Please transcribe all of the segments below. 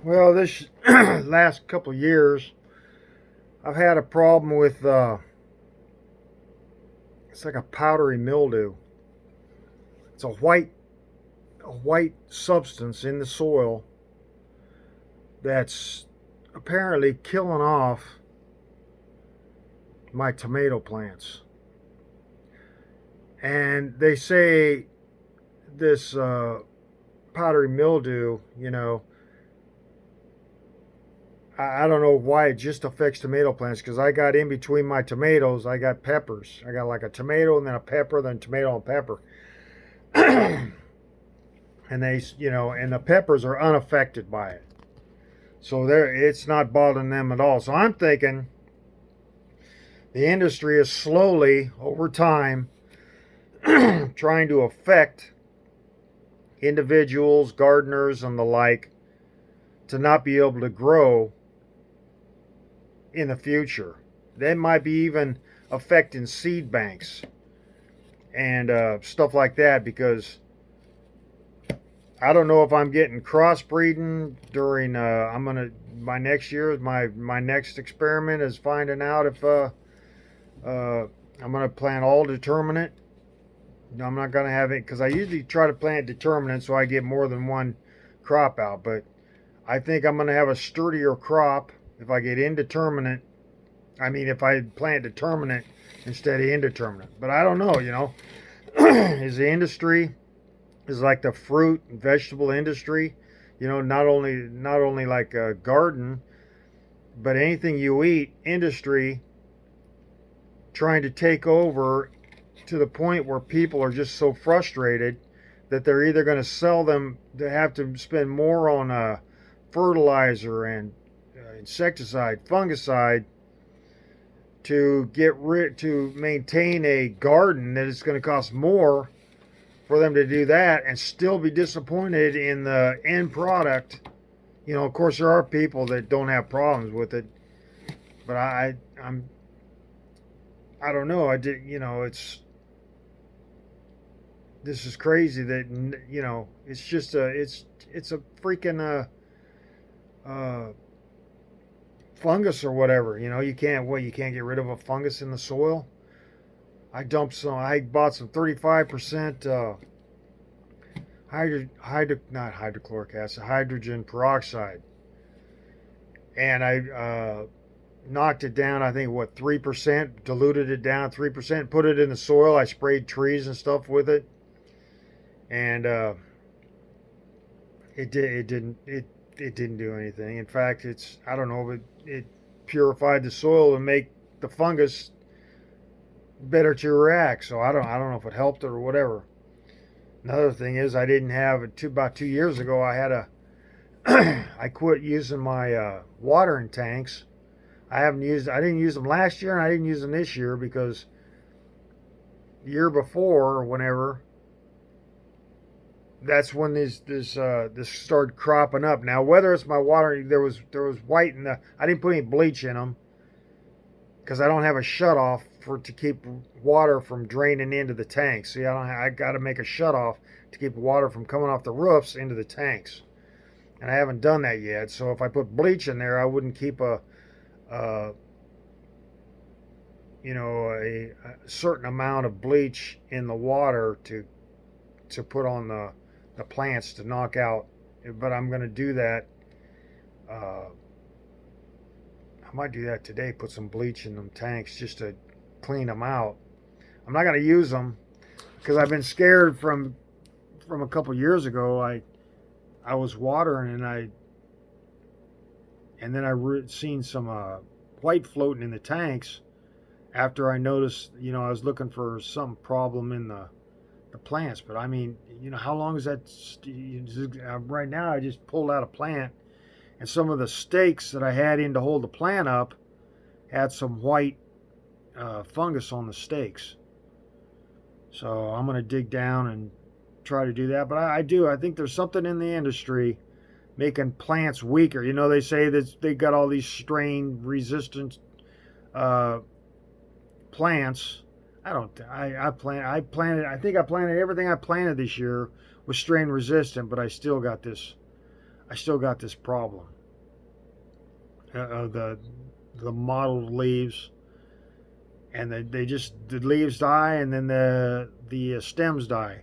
Well, this last couple of years, I've had a problem with it's like a powdery mildew. It's a white substance in the soil that's apparently killing off my tomato plants. And they say this powdery mildew, I don't know why it just affects tomato plants because I got in between my tomatoes, I got peppers. I got like a tomato and then a pepper, then tomato and pepper. And and the peppers are unaffected by it. So it's not bothering them at all. So I'm thinking the industry is slowly, over time, trying to affect individuals, gardeners, and the like to not be able to grow in the future. They might be even affecting seed banks and stuff like that because I don't know if I'm getting crossbreeding during. I'm gonna my next year my next experiment is finding out if I'm gonna plant all determinate. I'm not gonna have it because I usually try to plant determinate so I get more than one crop out. But I think I'm gonna have a sturdier crop if I get indeterminate. I mean, if I plant determinate instead of indeterminate. But I don't know. Is the industry is like the fruit and vegetable industry. Not only like a garden, but anything you eat industry trying to take over to the point where people are just so frustrated that they're either going to sell them to have to spend more on fertilizer and insecticide, fungicide to maintain a garden that is going to cost more for them to do that and still be disappointed in the end product. Of course, there are people that don't have problems with it, but I don't know. I did, it's this is crazy that it's just it's a freaking fungus or whatever. You can't get rid of a fungus in the soil. I bought some 35% not hydrochloric acid, hydrogen peroxide, and I knocked it down. I think 3%, diluted it down 3%, put it in the soil. I sprayed trees and stuff with it, and it didn't do anything. In fact, I don't know, it purified the soil and make the fungus better to react. So I don't know if it helped or whatever. Another thing is I didn't have it about 2 years ago. I had a I quit using my watering tanks. I didn't use them last year and I didn't use them this year because the year before or whenever, that's when this started cropping up. Now whether it's my water, there was white in the. I didn't put any bleach in them because I don't have a shut off to keep water from draining into the tanks. See, I got to make a shut off to keep water from coming off the roofs into the tanks, and I haven't done that yet. So if I put bleach in there, I wouldn't keep a a certain amount of bleach in the water to put on the plants to knock out. But I'm going to do that. Uh, I might do that today. Put some bleach in them tanks just to clean them out. I'm not going to use them because I've been scared from a couple years ago. I was watering and then seen some white floating in the tanks after I noticed. I was looking for some problem in the plants. But I mean, how long is that? Right now, I just pulled out a plant, and some of the stakes that I had in to hold the plant up had some white fungus on the stakes. So I'm going to dig down and try to do that. But I do. I think there's something in the industry making plants weaker. They say that they got all these strain resistant uh, plants. I don't. I plant. I planted. I think I planted everything I planted this year was strain resistant, but I still got this. I still got this problem. The mottled leaves, and they just, the leaves die, and then the stems die,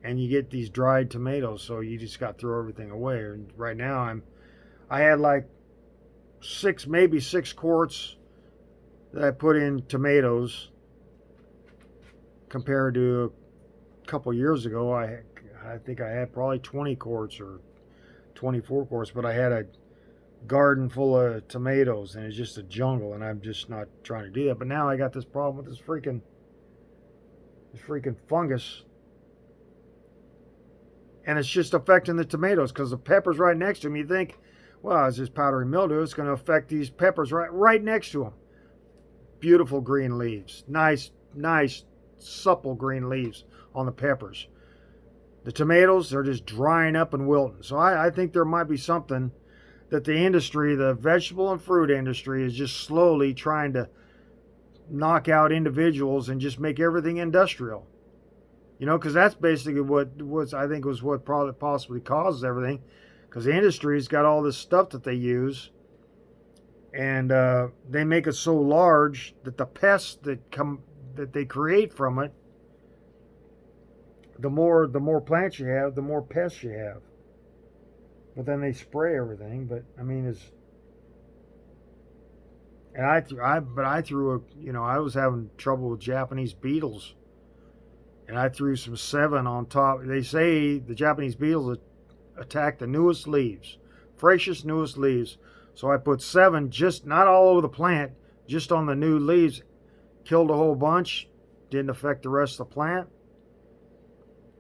and you get these dried tomatoes. So you just got to throw everything away. And right now I had like maybe six quarts that I put in tomatoes, compared to a couple years ago. I think I had probably 20 quarts or 24 quarts, but I had a garden full of tomatoes, and it's just a jungle, and I'm just not trying to do that. But now I got this problem with this freaking fungus, and it's just affecting the tomatoes because the pepper's right next to them. You think, well, it's just powdery mildew, it's going to affect these peppers right next to them. Beautiful green leaves, nice supple green leaves on the peppers. The tomatoes, they're just drying up and wilting. So I think there might be something that the industry, the vegetable and fruit industry, is just slowly trying to knock out individuals and just make everything industrial. You know, because that's basically what I think was what probably possibly causes everything. Because the industry's got all this stuff that they use, and they make it so large that the pests that they create from it, the more plants you have, the more pests you have. But then they spray everything. But I mean, I was having trouble with Japanese beetles, and I threw some 7 on top. They say the Japanese beetles attack the newest leaves, freshest, newest leaves. So I put 7, just not all over the plant, just on the new leaves. Killed a whole bunch, didn't affect the rest of the plant.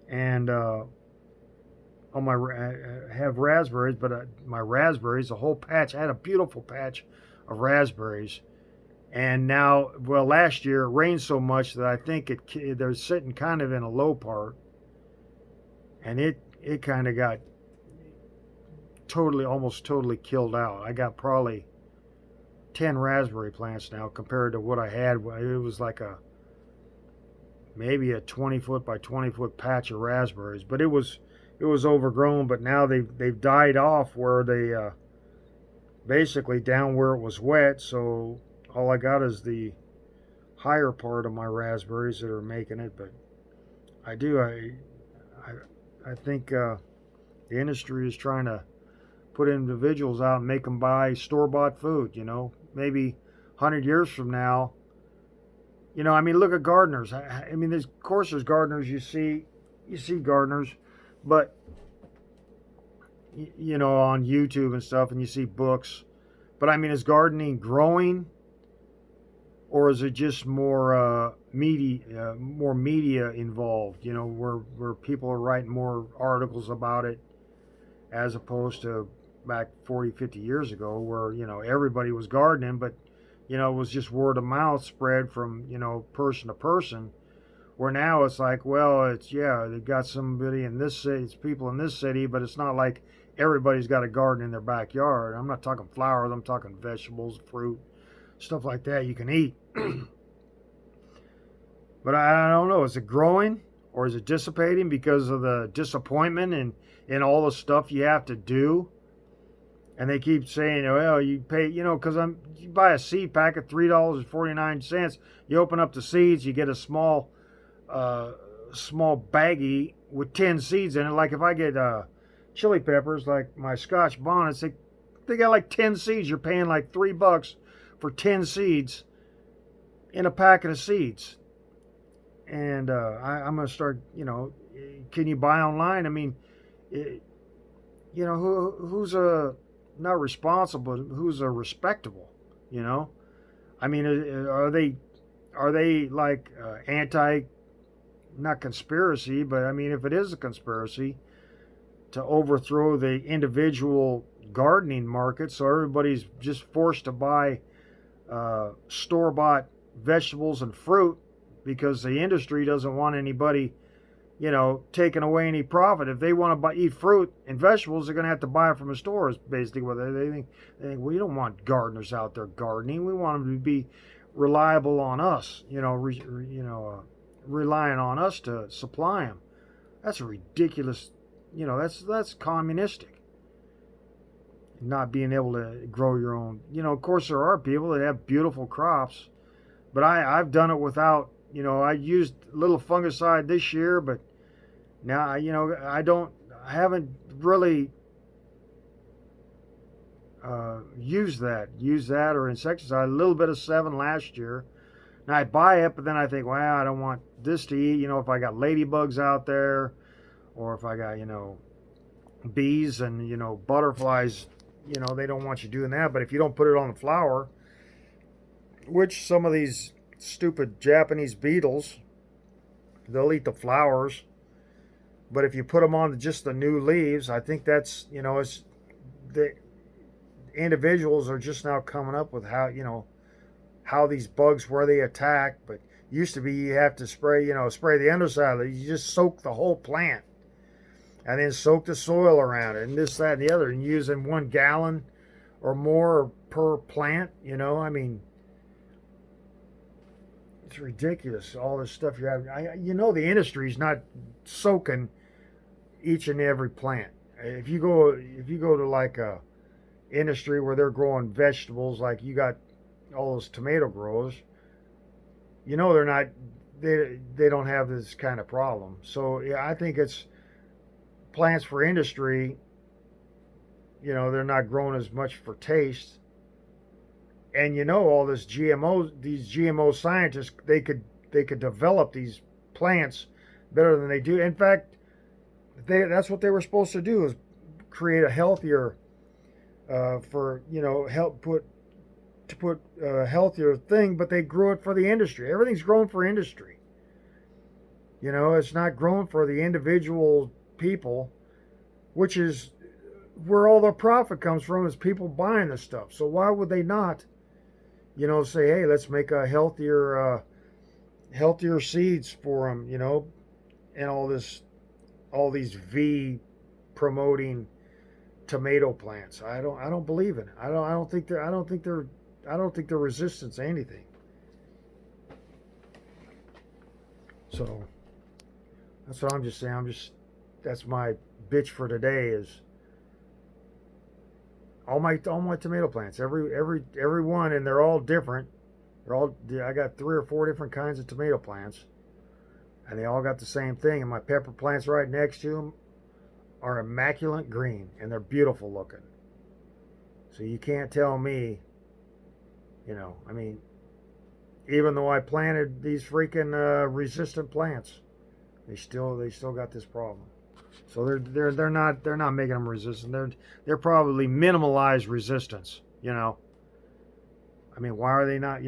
And on my, I have raspberries, but my raspberries, a whole patch, I had a beautiful patch of raspberries. And now, well, last year it rained so much that I think they're sitting kind of in a low part, and it kind of got almost totally killed out. I got probably 10 raspberry plants now compared to what I had. It was like maybe a 20-foot by 20-foot patch of raspberries, but it was overgrown. But now they've died off where they basically down where it was wet. So all I got is the higher part of my raspberries that are making it. But I think the industry is trying to put individuals out and make them buy store-bought food. You know, maybe 100 years from now. You know, I mean, look at gardeners. I mean, of course there's gardeners. You see gardeners, but you know, on YouTube and stuff, and you see books. But I mean, is gardening growing, or is it just more media involved? You know, where people are writing more articles about it, as opposed to back 40, 50 years ago, where, you know, everybody was gardening, but, you know, it was just word of mouth spread from, you know, person to person. Where now it's like, well, they've got somebody in this city, it's people in this city, but it's not like everybody's got a garden in their backyard. I'm not talking flowers, I'm talking vegetables, fruit, stuff like that you can eat. But I don't know, is it growing or is it dissipating because of the disappointment and all the stuff you have to do? And they keep saying, well, you pay, you know, because you buy a seed packet, $3.49. You open up the seeds, you get a small baggie with 10 seeds in it. Like if I get chili peppers, like my Scotch bonnets, they got like 10 seeds. You're paying like $3 for 10 seeds in a packet of seeds. And I'm going to start, you know, can you buy online? I mean, you know, who's not responsible, who's respectable, you know? I mean, are they like not conspiracy, but I mean, if it is a conspiracy to overthrow the individual gardening market, so everybody's just forced to buy store-bought vegetables and fruit because the industry doesn't want anybody, you know, taking away any profit. If they want to eat fruit and vegetables, they're going to have to buy it from the stores, basically. What they think, we don't want gardeners out there gardening. We want them to be reliable on us, you know, relying on us to supply them. That's ridiculous. You know, that's communistic. not being able to grow your own. Of course, there are people that have beautiful crops, but I've done it without. I used a little fungicide this year, but now I haven't really use that or insecticide. A little bit of 7 last year. Now I buy it, but then I think, wow, I don't want this to eat. If I got ladybugs out there, or if I got bees and butterflies, they don't want you doing that. But if you don't put it on the flower, which some of these stupid Japanese beetles, they'll eat the flowers. But if you put them on just the new leaves, I think that's it's the individuals are just now coming up with how these bugs, where they attack. But used to be you have to spray the underside of it. You just soak the whole plant and then soak the soil around it and this, that, and the other, and using 1 gallon or more per plant. I mean, it's ridiculous, all this stuff you have. The industry's not soaking each and every plant. If you go to like a industry where they're growing vegetables, like you got all those tomato growers, they're not, they don't have this kind of problem. So yeah, I think it's plants for industry. They're not growing as much for taste. And all this these GMO scientists, they could develop these plants better than they do. In fact, that's what they were supposed to do, is create a healthier help put a healthier thing, but they grew it for the industry. Everything's grown for industry. It's not grown for the individual people, which is where all the profit comes from, is people buying the stuff. So why would they not, say, hey, let's make a healthier seeds for them, and all these V promoting tomato plants. I don't believe in it. I don't think they're resistant to anything. So that's what I'm just saying. That's my bitch for today, is all my tomato plants, every one, and they're all different. I got 3 or 4 different kinds of tomato plants, and they all got the same thing. And my pepper plants right next to them are immaculate green, and they're beautiful looking. So you can't tell me, I mean, even though I planted these freaking resistant plants, they still got this problem. So they're not making them resistant. They're probably minimalized resistance. I mean, why are they not?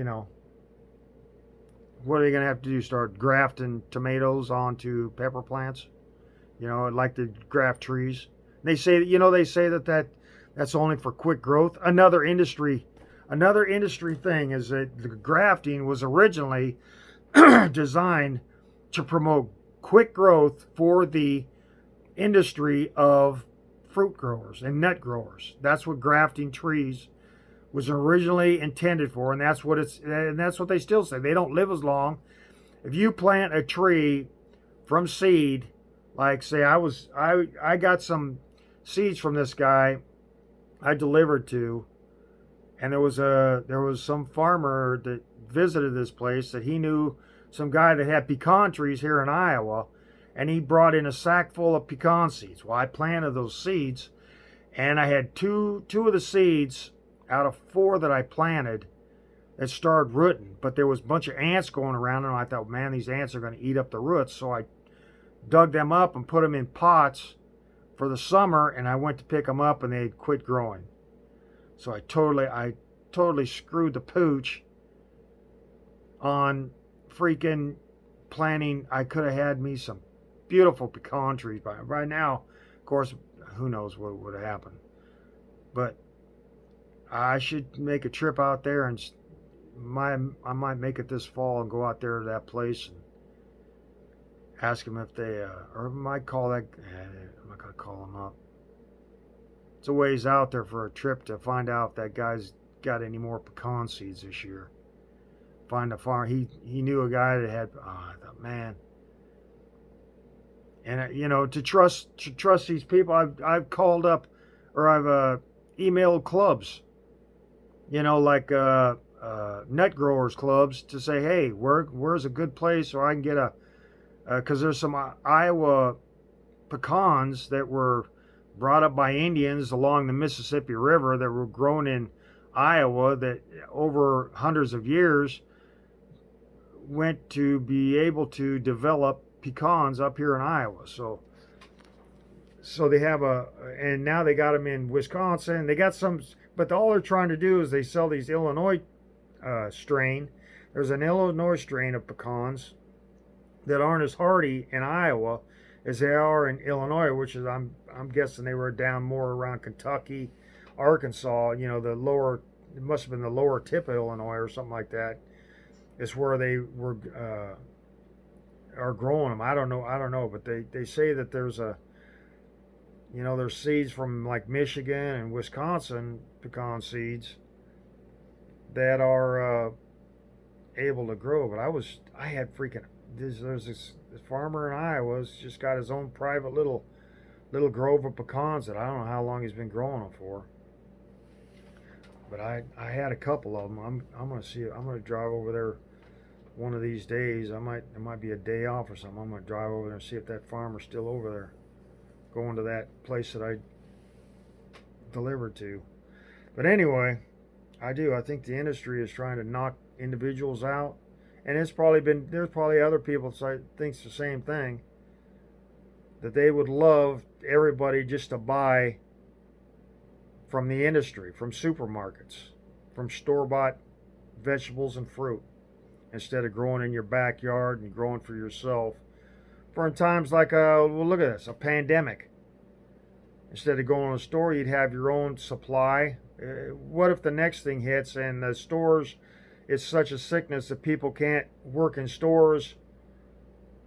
What are they gonna have to do? Start grafting tomatoes onto pepper plants? Like the graft trees. They say that's only for quick growth. Another industry thing is that the grafting was originally designed to promote quick growth for the industry of fruit growers and nut growers. That's what grafting trees was originally intended for, and that's what they still say. They don't live as long. If you plant a tree from seed, like say I got some seeds from this guy I delivered to, and there was some farmer that visited this place that he knew some guy that had pecan trees here in Iowa, and he brought in a sack full of pecan seeds. Well, I planted those seeds, and I had two of the seeds out of 4 that I planted that started rooting, but there was a bunch of ants going around, and I thought, man, these ants are going to eat up the roots. So I dug them up and put them in pots for the summer, and I went to pick them up, and they had quit growing. So I totally screwed the pooch on freaking planting. I could have had me some beautiful pecan trees right now. Of course, who knows what would have happened. But I should make a trip out there, and I might make it this fall and go out there to that place and ask them if they, or I might call that, I'm not going to call them up. It's a ways out there for a trip to find out if that guy's got any more pecan seeds this year. Find a farm. He knew a guy that had, I thought, man. And, to trust these people, I've called up, or I've email clubs, like nut growers clubs, to say, hey, where's a good place where I can get because there's some Iowa pecans that were brought up by Indians along the Mississippi River that were grown in Iowa that over hundreds of years went to be able to develop pecans up here in Iowa. So they have and now they got them in Wisconsin. They got some, but all they're trying to do is they sell these Illinois strain. There's an Illinois strain of pecans that aren't as hardy in Iowa as they are in Illinois, which is I'm guessing they were down more around Kentucky, Arkansas. The lower, it must have been the lower tip of Illinois or something like that. Is where they were are growing them. I don't know, but they say that there's there's seeds from like Michigan and Wisconsin, pecan seeds, that are able to grow. But I had freaking there's this farmer in Iowa who's just got his own private little grove of pecans that I don't know how long he's been growing them for. But I had a couple of them. I'm gonna see. I'm gonna drive over there one of these days. It might be a day off or something. I'm gonna drive over there and see if that farmer's still over there, going to that place that I delivered to. But anyway, I think the industry is trying to knock individuals out, and there's probably other people that thinks the same thing, that they would love everybody just to buy from the industry, from supermarkets, from store-bought vegetables and fruit, instead of growing in your backyard and growing for yourself. For in times like, well, look at this, a pandemic. Instead of going to a store, you'd have your own supply. What if the next thing hits and the stores, it's such a sickness that people can't work in stores,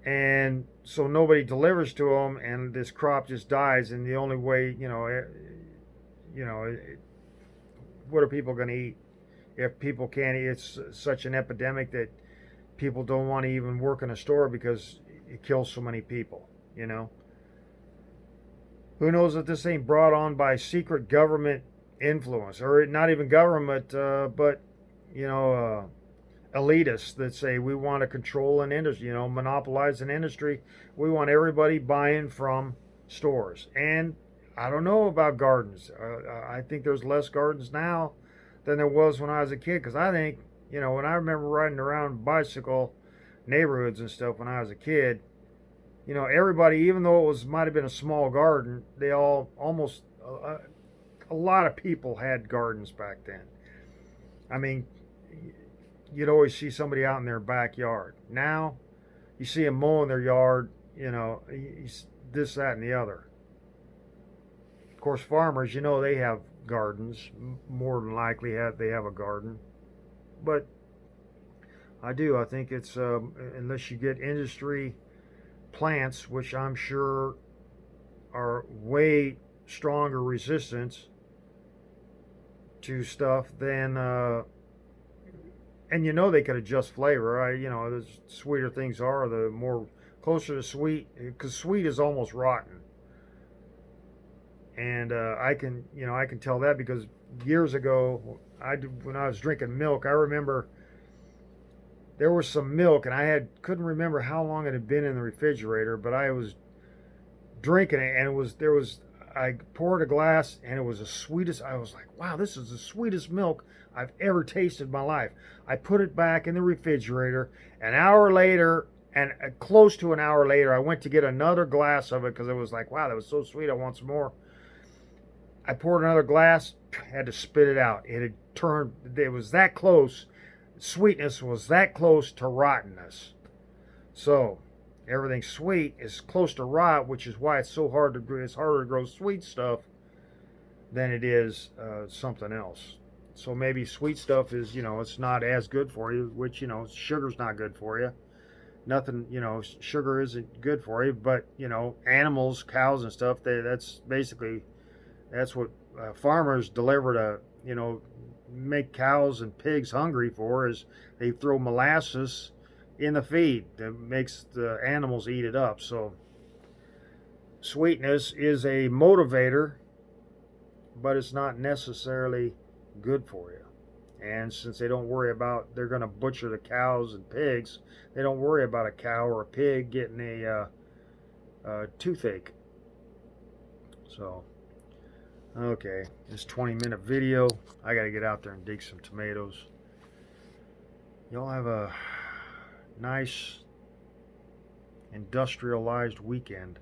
and so nobody delivers to them, and this crop just dies, and the only way, what are people going to eat if people can't eat? It's such an epidemic that people don't want to even work in a store because it kills so many people. Who knows if this ain't brought on by secret government influence, or not even government, but elitists that say we want to control an industry, monopolize an industry. We want everybody buying from stores. And I don't know about gardens. I think there's less gardens now than there was when I was a kid, because I think, when I remember riding around bicycle neighborhoods and stuff when I was a kid, everybody, even though might have been a small garden, they all almost a lot of people had gardens back then. I mean, you'd always see somebody out in their backyard. Now, you see them mowing their yard, this, that, and the other. Of course, farmers, they have gardens. More than likely, they have a garden. But I think it's, unless you get industry plants, which I'm sure are way stronger resistance to stuff than, and they could adjust flavor. The sweeter things are, the more closer to sweet, because sweet is almost rotten. And I can tell that because years ago, when I was drinking milk, I remember there was some milk, and couldn't remember how long it had been in the refrigerator, but I was drinking it, and I poured a glass, and it was the sweetest. I was like, wow, this is the sweetest milk I've ever tasted in my life. I put it back in the refrigerator. An hour later, and close to an hour later, I went to get another glass of it because it was like, wow, that was so sweet, I want some more. I poured another glass, had to spit it out. It was that close. Sweetness was that close to rottenness. So, everything sweet is close to rot, which is why it's harder to grow sweet stuff than it is something else. So maybe sweet stuff is, it's not as good for you, which, sugar's not good for you. Nothing, sugar isn't good for you, but, animals, cows and stuff, that's what farmers deliver to, make cows and pigs hungry for, is they throw molasses in the feed that makes the animals eat it up. So sweetness is a motivator but it's not necessarily good for you. And since they don't worry about, they're going to butcher the cows and pigs, they don't worry about a cow or a pig getting a toothache. So, okay, this 20-minute video. I got to get out there and dig some tomatoes. Y'all have a nice industrialized weekend.